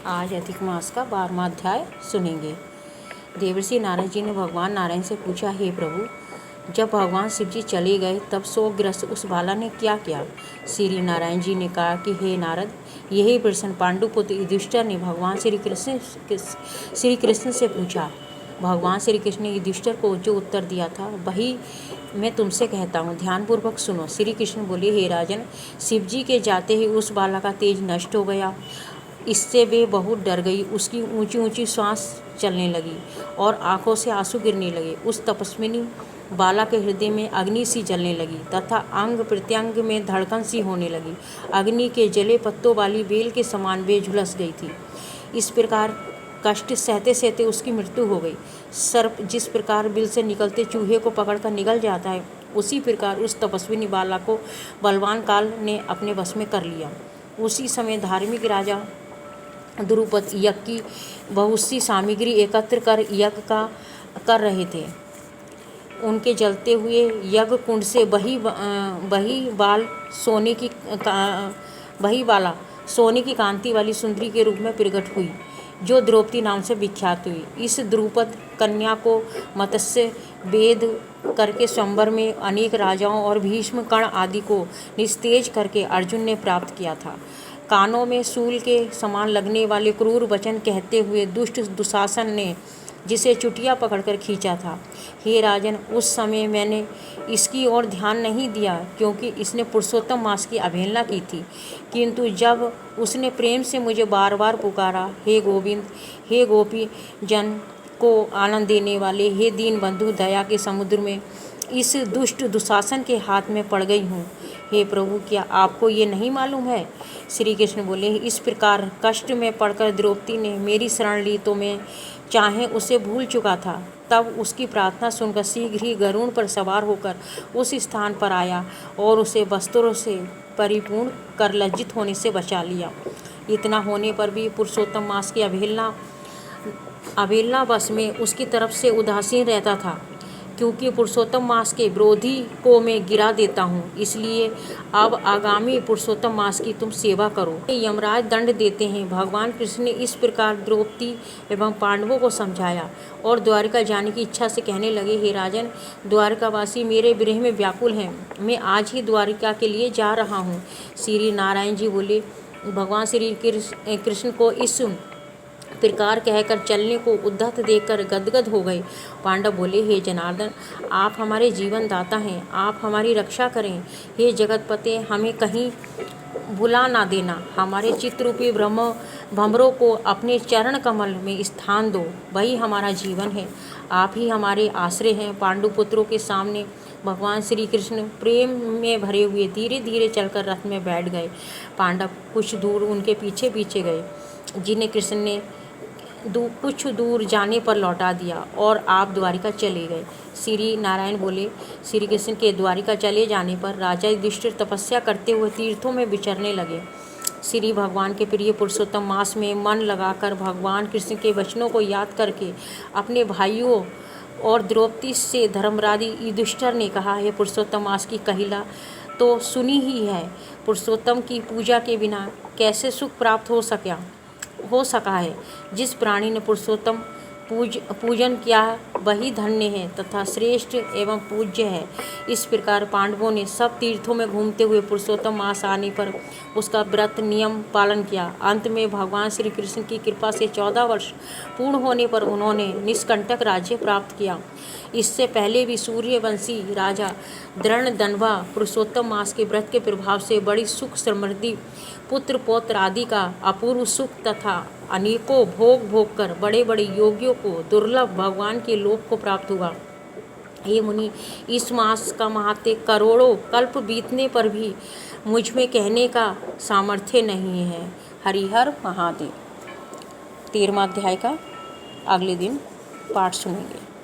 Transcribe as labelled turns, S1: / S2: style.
S1: आज अधिक मास का 12वां अध्याय सुनेंगे। देवर्षि नारद जी ने भगवान नारायण से पूछा, हे प्रभु, जब भगवान शिव जी चले गए तब शोकग्रस्त उस बाला ने क्या किया? श्री नारायण जी ने कहा कि हे नारद, यही प्रश्न पांडुपुत्र युधिष्ठिर ने भगवान श्री कृष्ण से पूछा। भगवान श्री कृष्ण ने युधिष्ठिर को जो उत्तर दिया था वही मैं तुमसे कहता हूँ, ध्यानपूर्वक सुनो। श्री कृष्ण बोले, हे राजन, शिव जी के जाते ही उस बाला का तेज नष्ट हो गया। इससे वे बहुत डर गई। उसकी ऊंची ऊंची सांस चलने लगी और आंखों से आंसू गिरने लगे। उस तपस्विनी बाला के हृदय में अग्नि सी जलने लगी तथा अंग प्रत्यंग में धड़कन सी होने लगी। अग्नि के जले पत्तों वाली बेल के समान वे झुलस गई थी। इस प्रकार कष्ट सहते सहते उसकी मृत्यु हो गई। सर्प जिस प्रकार बिल से निकलते चूहे को पकड़कर निगल जाता है, उसी प्रकार उस तपस्विनी बाला को बलवान काल ने अपने वश में कर लिया। उसी समय धार्मिक राजा द्रुपद यज्ञ की बहुत सी सामग्री एकत्र कर यज्ञ कर रहे थे। उनके जलते हुए यज्ञ कुंड से वही बाला सोने की कांति वाली सुंदरी के रूप में प्रकट हुई, जो द्रौपदी नाम से विख्यात हुई। इस द्रुपद कन्या को मत्स्य वेद करके स्वयंवर में अनेक राजाओं और भीष्म कर्ण आदि को निस्तेज करके अर्जुन ने प्राप्त किया था। कानों में सूल के समान लगने वाले क्रूर वचन कहते हुए दुष्ट दुशासन ने जिसे चुटिया पकड़कर खींचा था। हे राजन, उस समय मैंने इसकी ओर ध्यान नहीं दिया क्योंकि इसने पुरुषोत्तम मास की अवहेलना की थी। किंतु जब उसने प्रेम से मुझे बार बार पुकारा, हे गोविंद, हे गोपी जन को आनंद देने वाले, हे दीन बंधु, दया के समुद्र में इस दुष्ट दुशासन के हाथ में पड़ गई हूँ। हे प्रभु, क्या आपको ये नहीं मालूम है? श्री कृष्ण बोले, इस प्रकार कष्ट में पड़कर द्रौपदी ने मेरी शरण ली तो मैं चाहे उसे भूल चुका था। तब उसकी प्रार्थना सुनकर शीघ्र ही गरुड़ पर सवार होकर उस स्थान पर आया और उसे वस्त्रों से परिपूर्ण कर लज्जित होने से बचा लिया। इतना होने पर भी पुरुषोत्तम मास की अवहेलना वश में उसकी तरफ से उदासीन रहता था, क्योंकि पुरुषोत्तम मास के विरोधी को मैं गिरा देता हूँ। इसलिए अब आगामी पुरुषोत्तम मास की तुम सेवा करो। यमराज दंड देते हैं। भगवान कृष्ण ने इस प्रकार द्रौपदी एवं पांडवों को समझाया और द्वारिका जाने की इच्छा से कहने लगे, हे राजन, द्वारिकावासी मेरे विरह में व्याकुल हैं। मैं आज ही द्वारिका के लिए जा रहा हूँ। श्री नारायण जी बोले, भगवान श्री कृष्ण को इस प्रकार कहकर चलने को उद्धत देखकर गदगद हो गए। पांडव बोले, हे जनार्दन, आप हमारे जीवन दाता हैं, आप हमारी रक्षा करें। हे जगतपते, हमें कहीं भुला ना देना। हमारे चित्तरूपी भंवरों को अपने चरण कमल में स्थान दो, वही हमारा जीवन है। आप ही हमारे आश्रय हैं। पांडुपुत्रों के सामने भगवान श्री कृष्ण प्रेम में भरे हुए धीरे धीरे चलकर रथ में बैठ गए। पांडव कुछ दूर उनके पीछे पीछे गए, जिन्हें कृष्ण ने कुछ दूर जाने पर लौटा दिया और आप द्वारिका चले गए। श्री नारायण बोले, श्री कृष्ण के द्वारिका चले जाने पर राजा युधिष्ठिर तपस्या करते हुए तीर्थों में विचरने लगे। श्री भगवान के प्रिय पुरुषोत्तम मास में मन लगाकर भगवान कृष्ण के वचनों को याद करके अपने भाइयों और द्रौपदी से धर्मराजी युधिष्ठिर ने कहा, हे पुरुषोत्तम मास की कहिला तो सुनी ही है। पुरुषोत्तम की पूजा के बिना कैसे सुख प्राप्त हो सका है। जिस प्राणी ने पुरुषोत्तम पूजन किया वही धन्य है तथा श्रेष्ठ एवं पूज्य है। इस प्रकार पांडवों ने सब तीर्थों में घूमते हुए पुरुषोत्तम मास आने पर उसका व्रत नियम पालन किया। अंत में भगवान श्री कृष्ण की कृपा से 14 वर्ष पूर्ण होने पर उन्होंने निष्कंटक राज्य प्राप्त किया। इससे पहले भी सूर्यवंशी राजा दृढ़दंभा पुरुषोत्तम मास के व्रत के प्रभाव से बड़ी सुख समृद्धि, पुत्र पौत्र आदि का अपूर्व सुख तथा अनेकों भोग कर बड़े बड़े योगियों को दुर्लभ भगवान के लोक को प्राप्त हुआ। हे मुनि, इस मास का महात्म्य करोड़ों कल्प बीतने पर भी मुझ में कहने का सामर्थ्य नहीं है। हरिहर महादेव। 13वां अध्याय का अगले दिन पाठ सुनेंगे।